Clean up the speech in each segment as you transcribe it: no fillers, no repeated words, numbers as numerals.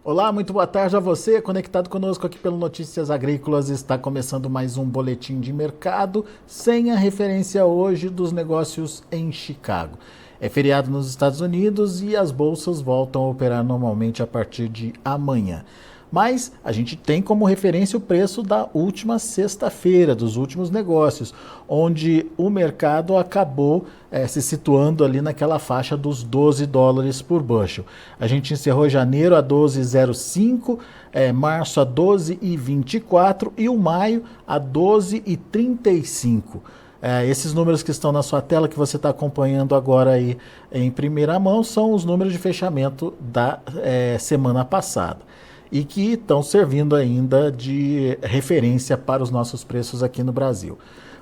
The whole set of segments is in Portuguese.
Olá, muito boa tarde a você, conectado conosco aqui pelo Notícias Agrícolas. Está começando mais um boletim de mercado, sem a referência hoje dos negócios em Chicago. É feriado nos Estados Unidos e as bolsas voltam a operar normalmente a partir de amanhã. Mas a gente tem como referência o preço da última sexta-feira, dos últimos negócios, onde o mercado acabou se situando ali naquela faixa dos 12 dólares por bushel. A gente encerrou janeiro a 12,05, março a 12,24 e o maio a 12,35. Esses números que estão na sua tela, que você está acompanhando agora aí em primeira mão, são os números de fechamento da semana passada e que estão servindo ainda de referência para os nossos preços aqui no Brasil.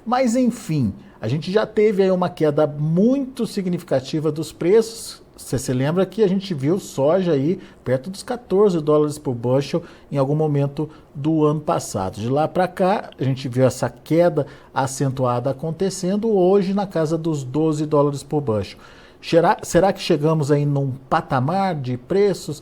Mas, enfim, a gente já teve aí uma queda muito significativa dos preços. Você se lembra que a gente viu soja aí perto dos 14 dólares por bushel em algum momento do ano passado. De lá para cá, a gente viu essa queda acentuada acontecendo hoje na casa dos 12 dólares por bushel. Será que chegamos aí num patamar de preços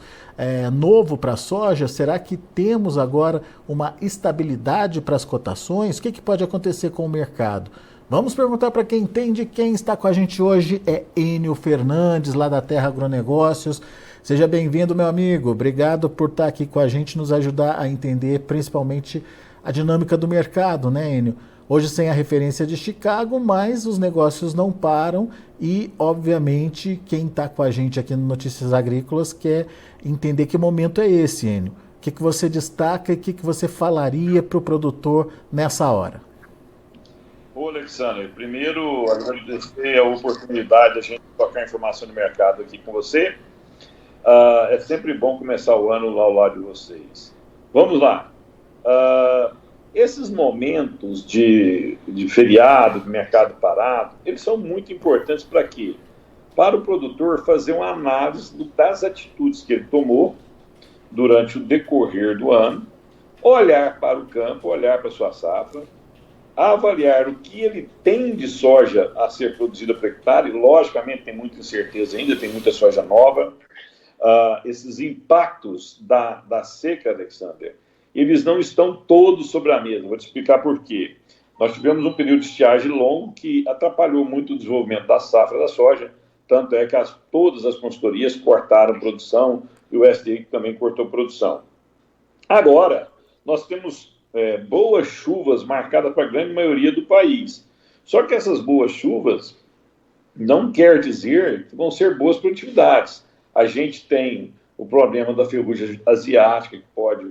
novo para a soja? Será que temos agora uma estabilidade para as cotações? O que pode acontecer com o mercado? Vamos perguntar para quem entende. Quem está com a gente hoje é Enio Fernandes, lá da Terra Agronegócios. Seja bem-vindo, meu amigo. Obrigado por estar aqui com a gente, nos ajudar a entender principalmente a dinâmica do mercado, né, Enio? Hoje sem a referência de Chicago, mas os negócios não param e, obviamente, quem está com a gente aqui no Notícias Agrícolas quer entender que momento é esse, Enio. O que você destaca e o que você falaria para o produtor nessa hora? Ô, Alexandre, primeiro agradecer a oportunidade de a gente tocar informação do mercado aqui com você. É sempre bom começar o ano ao lado de vocês. Vamos lá. Esses momentos de feriado, de mercado parado, eles são muito importantes para quê? Para o produtor fazer uma análise das atitudes que ele tomou durante o decorrer do ano, olhar para o campo, olhar para a sua safra, avaliar o que ele tem de soja a ser produzida por hectare. Logicamente tem muita incerteza ainda, tem muita soja nova. Esses impactos da seca, Alexander, eles não estão todos sobre a mesa. Vou te explicar por quê. Nós tivemos um período de estiagem longo que atrapalhou muito o desenvolvimento da safra da soja, tanto é que todas as consultorias cortaram produção e o USDA também cortou produção. Agora, nós temos boas chuvas marcadas para a grande maioria do país. Só que essas boas chuvas não quer dizer que vão ser boas produtividades. A gente tem o problema da ferrugem asiática, que pode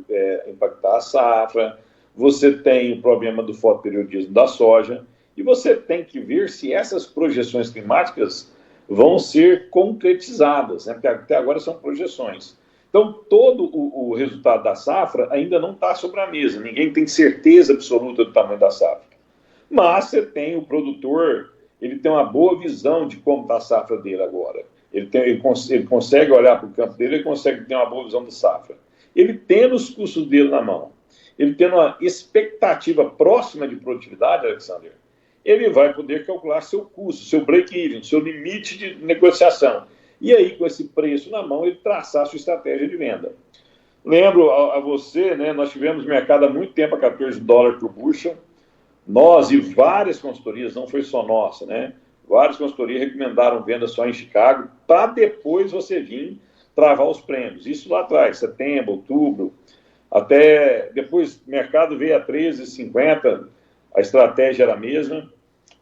impactar a safra. Você tem o problema do fotoperiodismo da soja. E você tem que ver se essas projeções climáticas vão ser concretizadas, né? Porque até agora são projeções. Então, todo o resultado da safra ainda não está sobre a mesa. Ninguém tem certeza absoluta do tamanho da safra. Mas você tem o produtor, ele tem uma boa visão de como está a safra dele agora. Ele consegue olhar para o campo dele, ele consegue ter uma boa visão de safra. Ele tendo os custos dele na mão, ele tendo uma expectativa próxima de produtividade, Alexander, ele vai poder calcular seu custo, seu break-even, seu limite de negociação. E aí, com esse preço na mão, ele traçar a sua estratégia de venda. Lembro a você, né, nós tivemos mercado há muito tempo a 14 dólares por bushel. Nós e várias consultorias, não foi só nossa, né? Várias consultorias recomendaram venda só em Chicago, para depois você vir travar os prêmios. Isso lá atrás, setembro, outubro, até depois o mercado veio a 13,50, a estratégia era a mesma.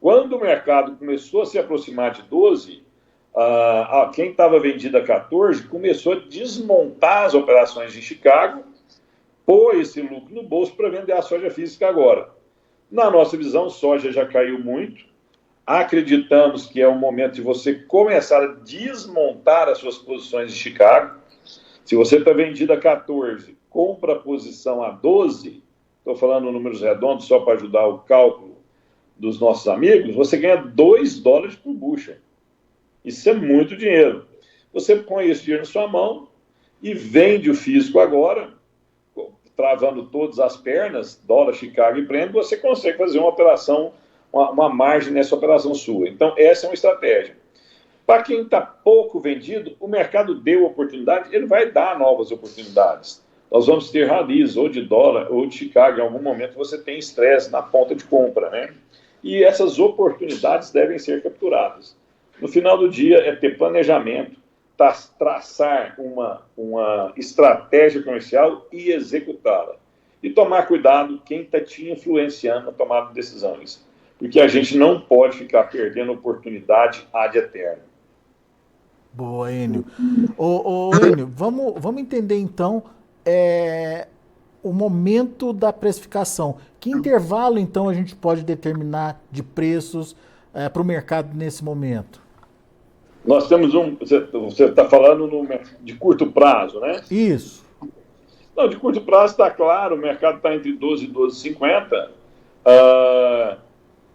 Quando o mercado começou a se aproximar de 12, quem estava vendido a 14 começou a desmontar as operações de Chicago, pôr esse lucro no bolso para vender a soja física agora. Na nossa visão, soja já caiu muito. Acreditamos que é o momento de você começar a desmontar as suas posições de Chicago. Se você está vendido a 14, compra a posição a 12, estou falando números redondos só para ajudar o cálculo dos nossos amigos, você ganha 2 dólares por bushel. Isso é muito dinheiro. Você põe esse dinheiro na sua mão e vende o físico agora, travando todas as pernas, dólar, Chicago e prêmio, você consegue fazer uma operação, uma margem nessa operação sua. Então, essa é uma estratégia. Para quem está pouco vendido, o mercado deu oportunidade, ele vai dar novas oportunidades. Nós vamos ter ralis, ou de dólar, ou de Chicago. Em algum momento você tem estresse na ponta de compra, né? E essas oportunidades devem ser capturadas. No final do dia, é ter planejamento, traçar uma estratégia comercial e executá-la. E tomar cuidado quem está te influenciando na tomada de decisões. Porque a gente não pode ficar perdendo oportunidade ad eterno. Boa, Enio. Enio, vamos entender então o momento da precificação. Que intervalo então a gente pode determinar de preços para o mercado nesse momento? Nós temos você está falando de curto prazo, né? Isso. Não, de curto prazo está claro, o mercado está entre 12 e 12,50.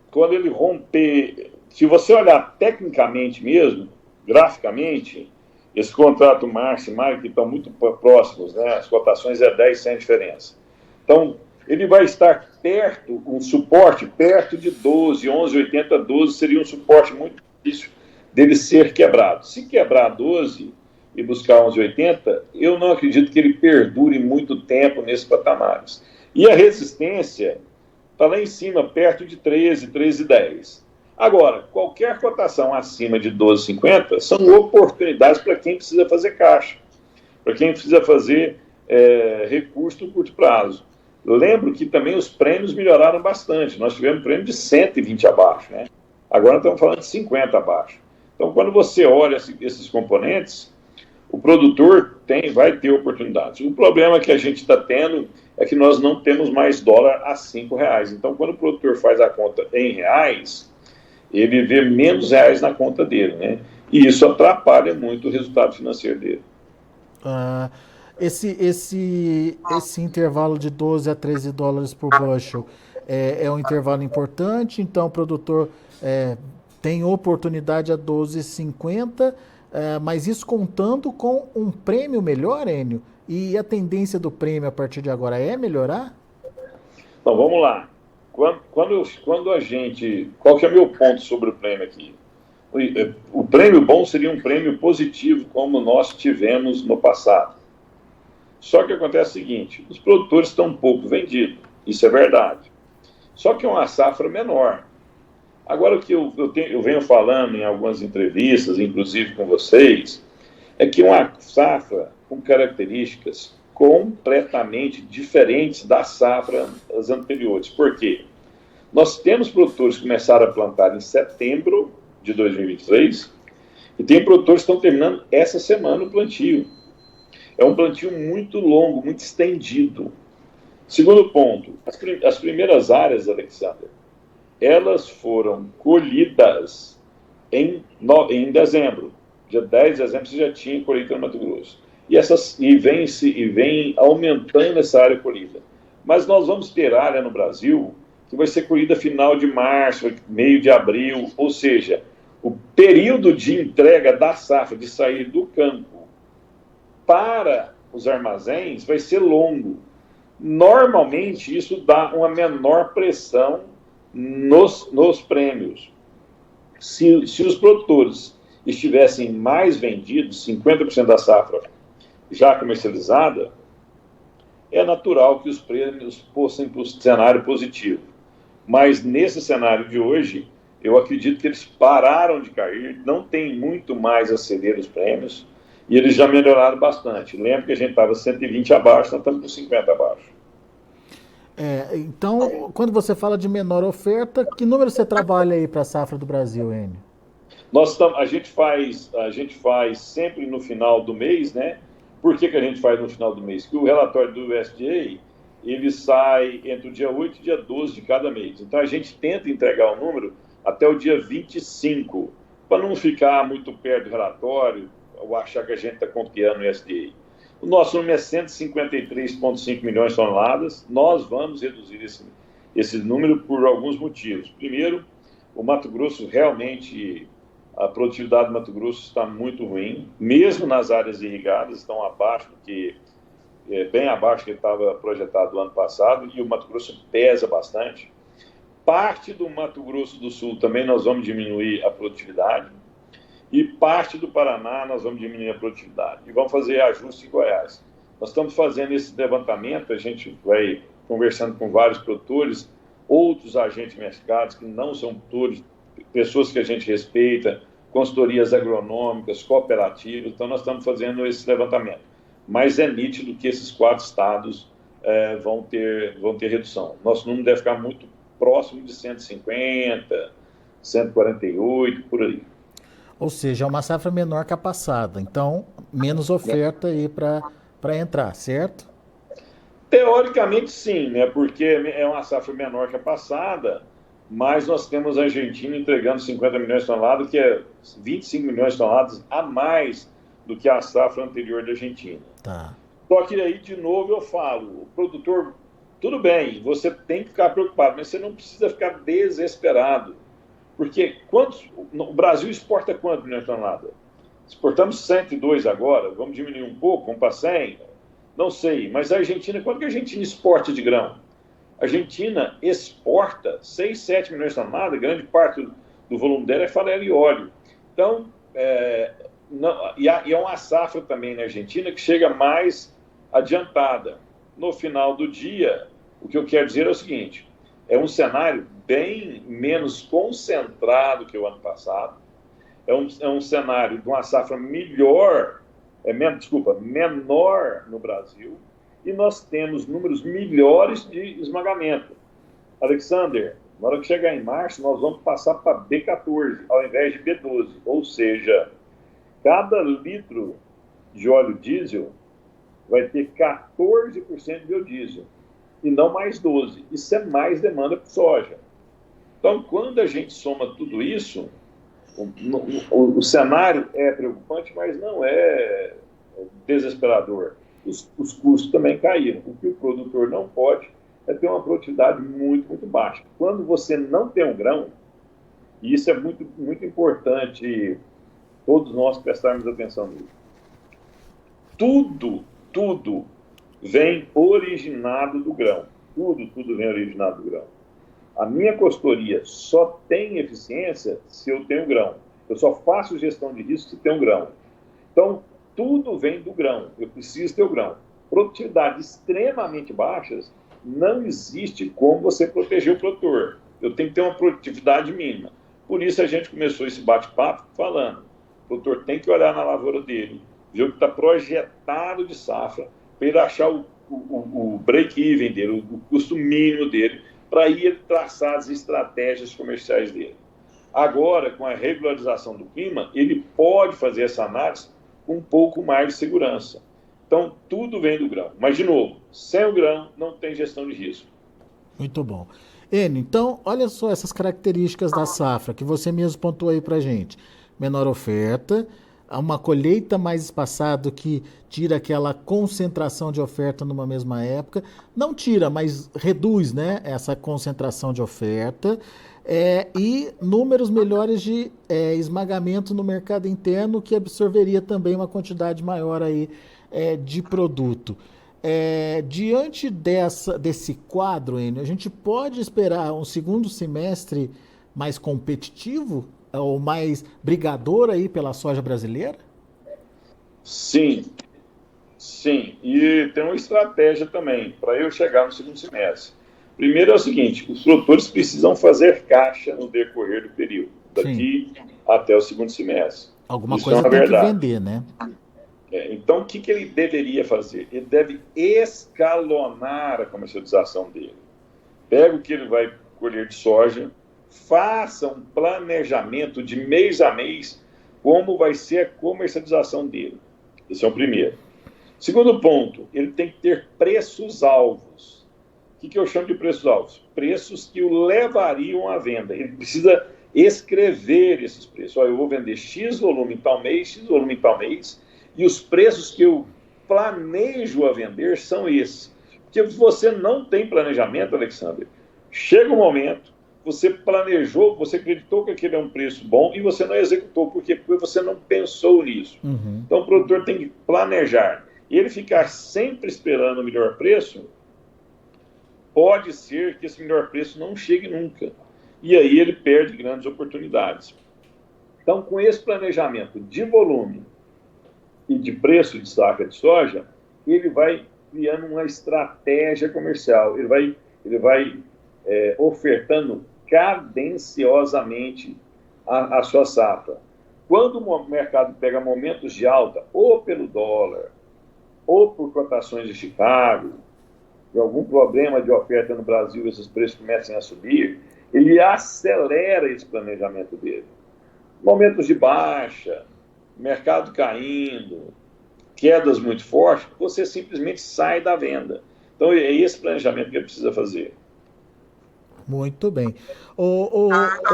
Quando ele romper, se você olhar tecnicamente mesmo, graficamente, esse contrato março e maio que estão muito próximos, né? As cotações é 10 sem diferença. Então, ele vai estar perto, um suporte perto de 12, 11,80, 12 seria um suporte muito difícil dele ser quebrado. Se quebrar 12 e buscar 11,80, eu não acredito que ele perdure muito tempo nesses patamares. E a resistência está lá em cima, perto de 13, 13,10. Agora, qualquer cotação acima de 12,50 são oportunidades para quem precisa fazer caixa, para quem precisa fazer recurso no curto prazo. Eu lembro que também os prêmios melhoraram bastante. Nós tivemos prêmio de 120 abaixo, né? Agora estamos falando de 50 abaixo. Então, quando você olha esses componentes, o produtor vai ter oportunidades. O problema que a gente está tendo é que nós não temos mais dólar a R$5. Então, quando o produtor faz a conta em reais, ele vê menos reais na conta dele, né? E isso atrapalha muito o resultado financeiro dele. Esse intervalo de 12 a 13 dólares por bushel é um intervalo importante, então o produtor tem oportunidade a 12,50, mas isso contando com um prêmio melhor, Enio? E a tendência do prêmio a partir de agora é melhorar? Então, vamos lá. Quando a gente... Qual que é o meu ponto sobre o prêmio aqui? O prêmio bom seria um prêmio positivo, como nós tivemos no passado. Só que acontece o seguinte, os produtores estão um pouco vendidos, isso é verdade. Só que é uma safra menor. Agora, o que eu venho falando em algumas entrevistas, inclusive com vocês, é que uma safra com características completamente diferentes das safras anteriores. Por quê? Nós temos produtores que começaram a plantar em setembro de 2023 e tem produtores que estão terminando essa semana o plantio. É um plantio muito longo, muito estendido. Segundo ponto, as primeiras áreas, Alexander, elas foram colhidas em dezembro. Dia 10 de dezembro você já tinha colheita no Mato Grosso. E vem aumentando essa área colhida. Mas nós vamos ter área no Brasil que vai ser colhida final de março, meio de abril, ou seja, o período de entrega da safra, de sair do campo para os armazéns, vai ser longo. Normalmente, isso dá uma menor pressão nos prêmios. Se os produtores estivessem mais vendidos, 50% da safra já comercializada, é natural que os prêmios fossem para o cenário positivo. Mas nesse cenário de hoje, eu acredito que eles pararam de cair, não tem muito mais a ceder os prêmios, e eles já melhoraram bastante. Lembra que a gente estava 120 abaixo, nós estamos com 50 abaixo. Então, quando você fala de menor oferta, que número você trabalha aí para a safra do Brasil, Enio? A gente faz sempre no final do mês, né? Por que a gente faz no final do mês? Porque o relatório do USDA, ele sai entre o dia 8 e o dia 12 de cada mês. Então, a gente tenta entregar o número até o dia 25, para não ficar muito perto do relatório, ou achar que a gente está confiando no USDA. O nosso número é 153,5 milhões de toneladas. Nós vamos reduzir esse número por alguns motivos. Primeiro, o Mato Grosso realmente, a produtividade do Mato Grosso está muito ruim, mesmo nas áreas irrigadas, estão abaixo do que, bem abaixo do que estava projetado no ano passado, e o Mato Grosso pesa bastante. Parte do Mato Grosso do Sul também nós vamos diminuir a produtividade. e parte do Paraná nós vamos diminuir a produtividade. E vamos fazer ajuste em Goiás. Nós estamos fazendo esse levantamento, a gente vai conversando com vários produtores, outros agentes mercados que não são produtores, pessoas que a gente respeita, consultorias agronômicas, cooperativas, então nós estamos fazendo esse levantamento. Mas é nítido que esses 4 estados vão ter redução. Nosso número deve ficar muito próximo de 150, 148, por aí. Ou seja, é uma safra menor que a passada, então menos oferta aí para entrar, certo? Teoricamente sim, né? Porque é uma safra menor que a passada, mas nós temos a Argentina entregando 50 milhões de toneladas, que é 25 milhões de toneladas a mais do que a safra anterior da Argentina. Tá. Só que aí, de novo, eu falo, o produtor, tudo bem, você tem que ficar preocupado, mas você não precisa ficar desesperado. Porque o Brasil exporta quanto milhões de toneladas? Exportamos 102 agora, vamos diminuir um pouco, vamos para 100? Não sei, mas a Argentina, quanto que a Argentina exporta de grão? A Argentina exporta 6, 7 milhões de toneladas, grande parte do volume dela é farelo e óleo. Então, e é uma safra também na Argentina que chega mais adiantada. No final do dia, o que eu quero dizer é o seguinte, é um cenário bem menos concentrado que o ano passado, é um cenário de uma safra menor no Brasil, e nós temos números melhores de esmagamento. Alexander, na hora que chegar em março, nós vamos passar para B14, ao invés de B12, ou seja, cada litro de óleo diesel vai ter 14% de biodiesel, e não mais 12%. Isso é mais demanda por soja. Então, quando a gente soma tudo isso, o cenário é preocupante, mas não é desesperador. Os custos também caíram. O que o produtor não pode é ter uma produtividade muito, muito baixa. Quando você não tem um grão, e isso é muito, muito importante todos nós prestarmos atenção nisso, tudo vem originado do grão. Tudo vem originado do grão. A minha consultoria só tem eficiência se eu tenho grão. Eu só faço gestão de risco se tenho grão. Então, tudo vem do grão. Eu preciso ter o grão. Produtividades extremamente baixas, não existe como você proteger o produtor. Eu tenho que ter uma produtividade mínima. Por isso a gente começou esse bate-papo falando. O produtor tem que olhar na lavoura dele, ver o que está projetado de safra, para ele achar o break-even dele, o custo mínimo dele, para ir traçar as estratégias comerciais dele. Agora, com a regularização do clima, ele pode fazer essa análise com um pouco mais de segurança. Então, tudo vem do grão. Mas, de novo, sem o grão, não tem gestão de risco. Muito bom. Enio, então, olha só essas características da safra que você mesmo pontuou aí para gente. Menor oferta, uma colheita mais espaçada que tira aquela concentração de oferta numa mesma época. Não tira, mas reduz, né, essa concentração de oferta. E números melhores de esmagamento no mercado interno, que absorveria também uma quantidade maior aí, de produto. Diante desse quadro, Enio, a gente pode esperar um segundo semestre mais competitivo ou mais brigador aí pela soja brasileira? Sim. E tem uma estratégia também para eu chegar no segundo semestre. Primeiro é o seguinte, os produtores precisam fazer caixa no decorrer do período, daqui até o segundo semestre. Alguma coisa tem que vender, né? Então, o que ele deveria fazer? Ele deve escalonar a comercialização dele. Pega o que ele vai colher de soja, faça um planejamento de mês a mês, como vai ser a comercialização dele. Esse é o primeiro. Segundo ponto, ele tem que ter preços-alvos. O que eu chamo de preços-alvos? Preços que o levariam à venda. Ele precisa escrever esses preços. Eu vou vender X volume em tal mês, X volume em tal mês, e os preços que eu planejo a vender são esses. Porque você não tem planejamento, Alexander. Chega um momento, você planejou, você acreditou que aquele é um preço bom e você não executou. Por quê? Porque você não pensou nisso. Uhum. Então, o produtor tem que planejar. E ele ficar sempre esperando o melhor preço, pode ser que esse melhor preço não chegue nunca. E aí ele perde grandes oportunidades. Então, com esse planejamento de volume e de preço de saca de soja, ele vai criando uma estratégia comercial, ele vai ofertando cadenciosamente a sua safra. Quando o mercado pega momentos de alta, ou pelo dólar, ou por cotações de Chicago, de algum problema de oferta no Brasil, esses preços começam a subir, ele acelera esse planejamento dele. Momentos de baixa, mercado caindo, quedas muito fortes, você simplesmente sai da venda. Então, é esse planejamento que ele precisa fazer. Muito bem. Ô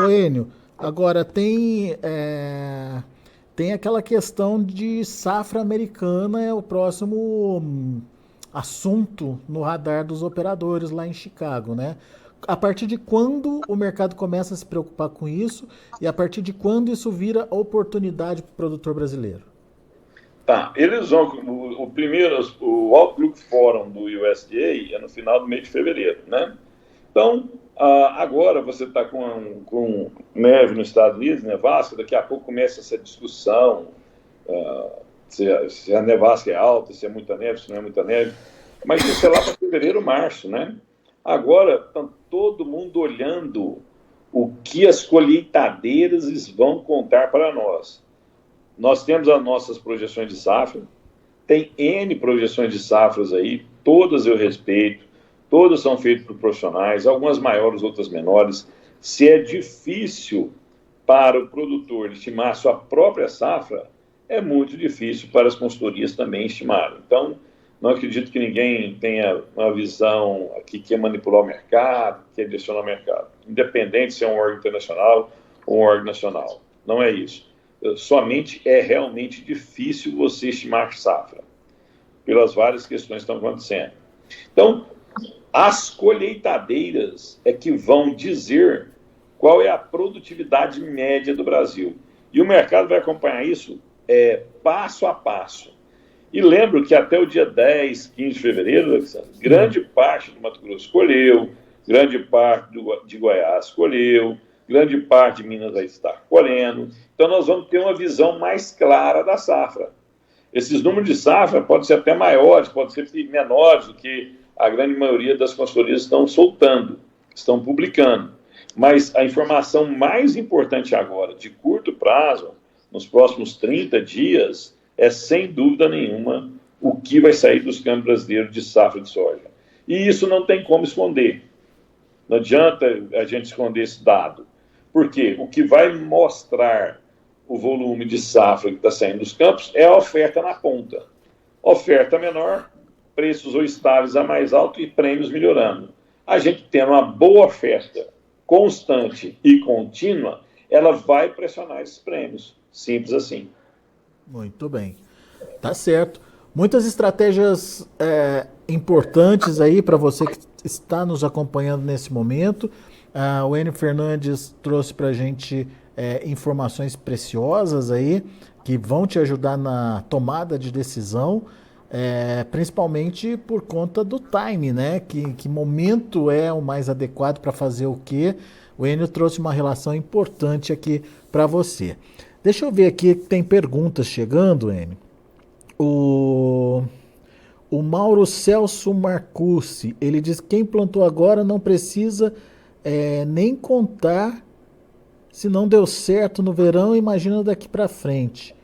Enio, agora tem aquela questão de safra americana, é o próximo assunto no radar dos operadores lá em Chicago, né? A partir de quando o mercado começa a se preocupar com isso e a partir de quando isso vira oportunidade para o produtor brasileiro? Tá, eles vão, o Outlook Forum do USDA é no final do mês de fevereiro, né? Então, agora você está com neve nos Estados Unidos, nevasca, daqui a pouco começa essa discussão, se a nevasca é alta, se é muita neve, se não é muita neve, mas isso é lá para fevereiro, março, né? Agora, está todo mundo olhando o que as colheitadeiras vão contar para nós. Nós temos as nossas projeções de safra, tem N projeções de safras aí, todas eu respeito, todas são feitas por profissionais, algumas maiores, outras menores. Se é difícil para o produtor estimar sua própria safra, é muito difícil para as consultorias também estimarem. Então, não acredito que ninguém tenha uma visão que quer manipular o mercado, quer direcionar o mercado, independente se é um órgão internacional ou um órgão nacional. Não é isso. Somente é realmente difícil você estimar safra, pelas várias questões que estão acontecendo. Então, as colheitadeiras é que vão dizer qual é a produtividade média do Brasil. E o mercado vai acompanhar isso passo a passo. E lembro que até o dia 10, 15 de fevereiro, Alexandre, grande parte do Mato Grosso colheu, grande parte de Goiás colheu, grande parte de Minas vai estar colhendo. Então, nós vamos ter uma visão mais clara da safra. Esses números de safra podem ser até maiores, podem ser menores do que a grande maioria das consultorias estão soltando, estão publicando. Mas a informação mais importante agora, de curto prazo, nos próximos 30 dias, é, sem dúvida nenhuma, o que vai sair dos campos brasileiros de safra de soja. E isso não tem como esconder. Não adianta a gente esconder esse dado. Porque o que vai mostrar o volume de safra que está saindo dos campos é a oferta na ponta. Oferta menor, preços ou estáveis a mais alto e prêmios melhorando. A gente tendo uma boa oferta constante e contínua, ela vai pressionar esses prêmios. Simples assim. Muito bem. Tá certo. Muitas estratégias importantes aí para você que está nos acompanhando nesse momento. O Enio Fernandes trouxe para a gente informações preciosas aí que vão te ajudar na tomada de decisão, principalmente por conta do time, né? Que momento é o mais adequado para fazer o quê? O Enio trouxe uma relação importante aqui para você. Deixa eu ver aqui, tem perguntas chegando, Enio. O Mauro Celso Marcucci, ele diz que quem plantou agora não precisa nem contar se não deu certo no verão, imagina daqui para frente.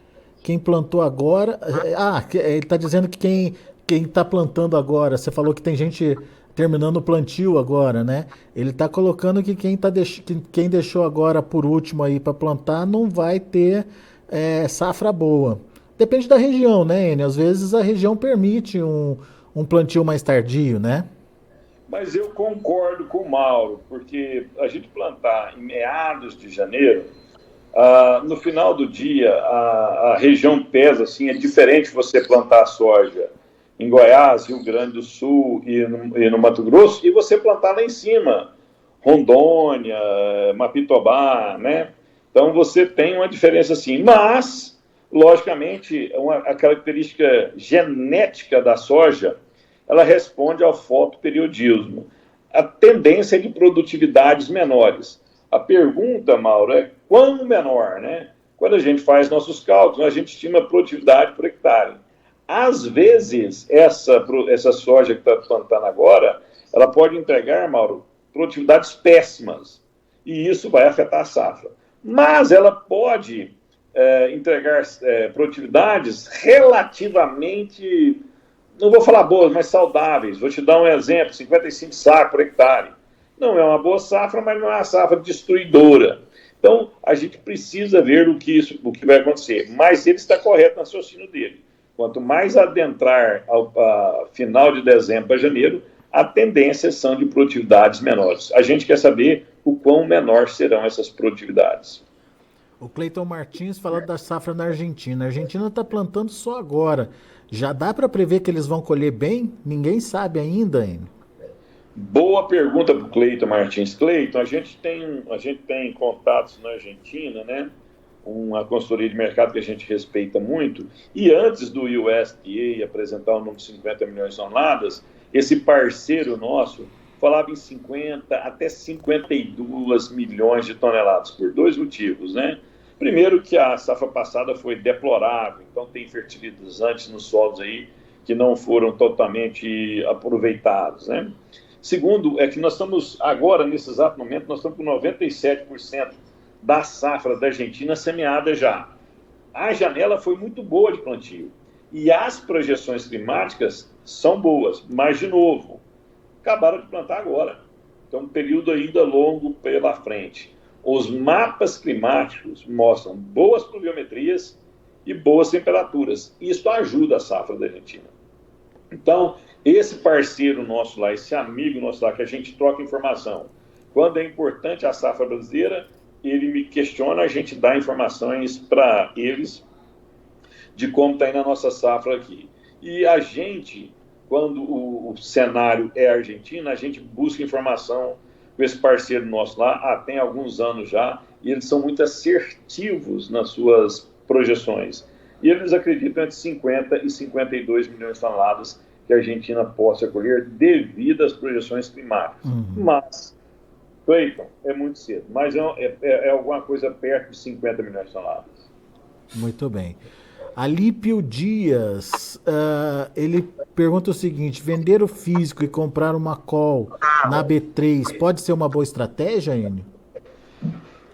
Quem plantou agora... ele está dizendo que quem está plantando agora, você falou que tem gente terminando o plantio agora, né? Ele está colocando que quem deixou agora por último aí para plantar não vai ter safra boa. Depende da região, né, Enio? Às vezes a região permite um plantio mais tardio, né? Mas eu concordo com o Mauro, porque a gente plantar em meados de janeiro, no final do dia, a região pesa, assim, é diferente você plantar soja em Goiás, Rio Grande do Sul e no Mato Grosso, e você plantar lá em cima, Rondônia, Mapitobá, né? Então você tem uma diferença assim, mas, logicamente, a característica genética da soja, ela responde ao fotoperiodismo. A tendência é de produtividades menores. A pergunta, Mauro, é quão menor, né? quando a gente faz nossos cálculos, a gente estima a produtividade por hectare. Às vezes, essa soja que está plantando agora, ela pode entregar, Mauro, produtividades péssimas, e isso vai afetar a safra. Mas ela pode entregar produtividades relativamente, não vou falar boas, mas saudáveis. Vou te dar um exemplo, 55 sacos por hectare. Não é uma boa safra, mas não é uma safra destruidora. Então, a gente precisa ver o que vai acontecer. Mas ele está correto no raciocínio dele. Quanto mais adentrar ao final de dezembro para janeiro, a tendência são de produtividades menores. A gente quer saber o quão menor serão essas produtividades. O Cleiton Martins falando da safra na Argentina. A Argentina está plantando só agora. Já dá para prever que eles vão colher bem? Ninguém sabe ainda, hein? Boa pergunta para o Cleiton Martins. Cleiton, a gente tem contatos na Argentina, né? Uma consultoria de mercado que a gente respeita muito, e antes do USDA apresentar o número de 50 milhões de toneladas, esse parceiro nosso falava em 50 até 52 milhões de toneladas, por dois motivos, né? Primeiro que a safra passada foi deplorável, então tem fertilizantes nos solos aí que não foram totalmente aproveitados, né? Segundo, é que nós estamos agora, nesse exato momento, nós estamos com 97% da safra da Argentina semeada já. A janela foi muito boa de plantio. E as projeções climáticas são boas, mas, de novo, acabaram de plantar agora. Então, um período ainda longo pela frente. Os mapas climáticos mostram boas pluviometrias e boas temperaturas. Isso ajuda a safra da Argentina. Então, esse parceiro nosso lá, esse amigo nosso lá, que a gente troca informação, quando é importante a safra brasileira, ele me questiona, a gente dá informações para eles de como está indo a nossa safra aqui. E a gente, quando o cenário é Argentina, a gente busca informação com esse parceiro nosso lá, tem alguns anos já, e eles são muito assertivos nas suas projeções. E eles acreditam entre 50 e 52 milhões de toneladas que a Argentina possa colher devido às projeções climáticas. Mas, Cleiton, é muito cedo, mas é alguma coisa perto de 50 milhões de toneladas. Muito bem. Alípio Dias, ele pergunta o seguinte: vender o físico e comprar uma call na B3 pode ser uma boa estratégia, Enio?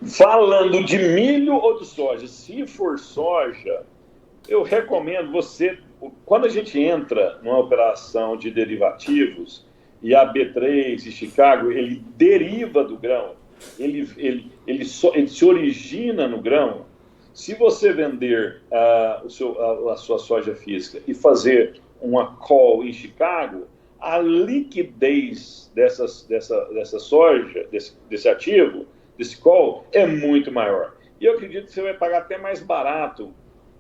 Falando de milho ou de soja? Se for soja, eu recomendo você, quando a gente entra numa operação de derivativos, e a B3 e Chicago, ele deriva do grão, ele se origina no grão. Se você vender a sua soja física e fazer uma call em Chicago, a liquidez dessa soja, desse ativo, desse call, é muito maior. E eu acredito que você vai pagar até mais barato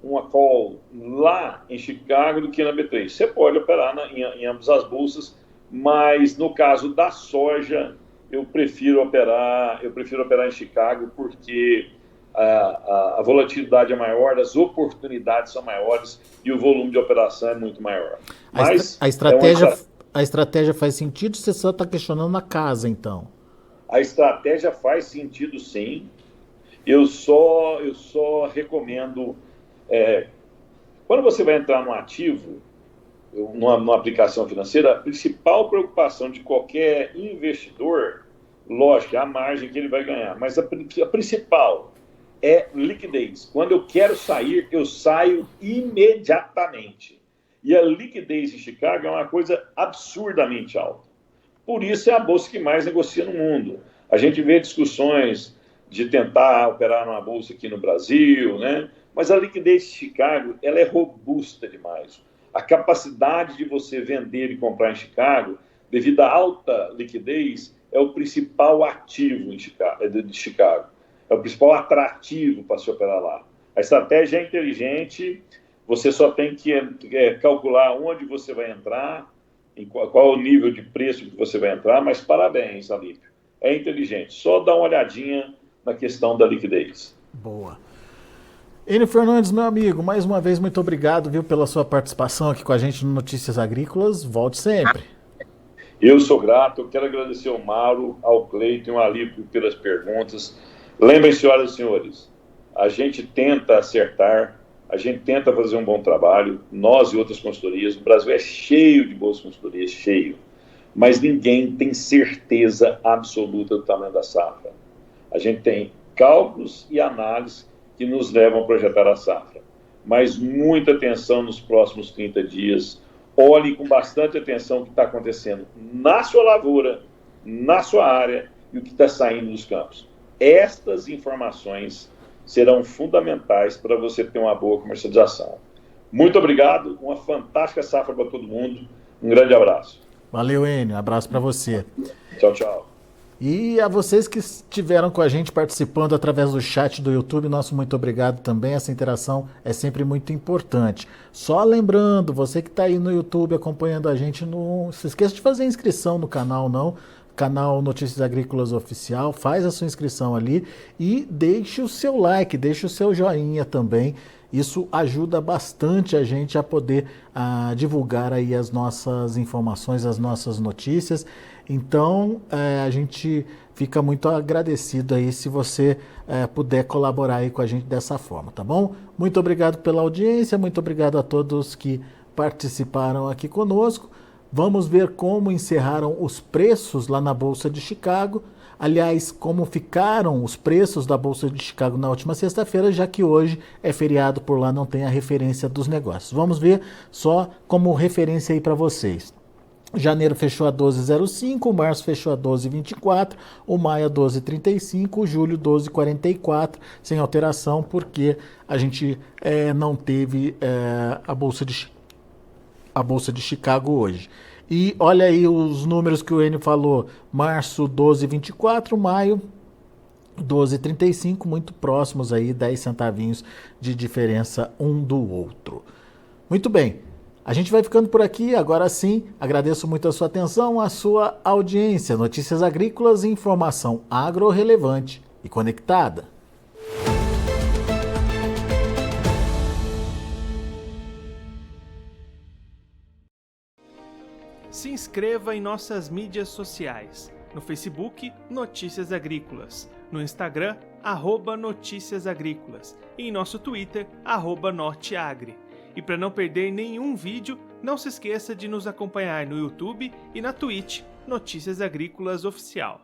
uma call lá em Chicago do que na B3. Você pode operar em ambas as bolsas, mas no caso da soja, eu prefiro operar em Chicago porque a volatilidade é maior, as oportunidades são maiores e o volume de operação é muito maior. Mas a estratégia faz sentido? Você só está questionando a casa, então? A estratégia faz sentido, sim. Eu só recomendo... quando você vai entrar num ativo, numa aplicação financeira, a principal preocupação de qualquer investidor, lógico, é a margem que ele vai ganhar, mas a principal é liquidez. Quando eu quero sair, eu saio imediatamente. E a liquidez em Chicago é uma coisa absurdamente alta. Por isso é a bolsa que mais negocia no mundo. A gente vê discussões de tentar operar numa bolsa aqui no Brasil, né? Mas a liquidez de Chicago, ela é robusta demais. A capacidade de você vender e comprar em Chicago, devido à alta liquidez, é o principal ativo de Chicago. É o principal atrativo para se operar lá. A estratégia é inteligente, você só tem que calcular onde você vai entrar, qual o nível de preço que você vai entrar, mas parabéns, Alípio. É inteligente. Só dá uma olhadinha na questão da liquidez. Boa. Enio Fernandes, meu amigo, mais uma vez, muito obrigado, viu, pela sua participação aqui com a gente no Notícias Agrícolas. Volte sempre. Eu sou grato, eu quero agradecer ao Mauro, ao Cleiton e ao Alípio pelas perguntas. Lembrem, senhoras e senhores, a gente tenta acertar, a gente tenta fazer um bom trabalho, nós e outras consultorias. O Brasil é cheio de boas consultorias, cheio, mas ninguém tem certeza absoluta do tamanho da safra. A gente tem cálculos e análises que nos levam a projetar a safra, mas muita atenção nos próximos 30 dias. Olhe com bastante atenção o que está acontecendo na sua lavoura, na sua área e o que está saindo dos campos. Estas informações serão fundamentais para você ter uma boa comercialização. Muito obrigado, uma fantástica safra para todo mundo. Um grande abraço. Valeu, Enio. Abraço para você. Tchau, tchau. E a vocês que estiveram com a gente participando através do chat do YouTube, nosso muito obrigado também. Essa interação é sempre muito importante. Só lembrando, você que está aí no YouTube acompanhando a gente, não se esqueça de fazer inscrição no canal, não. Canal Notícias Agrícolas Oficial, faz a sua inscrição ali e deixe o seu like, deixe o seu joinha também. Isso ajuda bastante a gente a poder divulgar aí as nossas informações, as nossas notícias. Então, a gente fica muito agradecido aí se você puder colaborar aí com a gente dessa forma, tá bom? Muito obrigado pela audiência, muito obrigado a todos que participaram aqui conosco. Vamos ver como encerraram os preços lá na Bolsa de Chicago. Aliás, como ficaram os preços da Bolsa de Chicago na última sexta-feira, já que hoje é feriado, por lá não tem a referência dos negócios. Vamos ver só como referência aí para vocês. Janeiro fechou a 12,05, março fechou a 12,24, o maio a 12,35, julho 12,44, sem alteração, porque a gente não teve a Bolsa de Chicago hoje. E olha aí os números que o Enio falou, março 12,24, maio 12,35, muito próximos aí, 10 centavinhos de diferença um do outro. Muito bem, a gente vai ficando por aqui, agora sim, agradeço muito a sua atenção, a sua audiência. Notícias agrícolas, informação agro-relevante e conectada. Se inscreva em nossas mídias sociais. No Facebook, Notícias Agrícolas. No Instagram, @Notícias Agrícolas. E em nosso Twitter, @Norteagri. E para não perder nenhum vídeo, não se esqueça de nos acompanhar no YouTube e na Twitch, Notícias Agrícolas Oficial.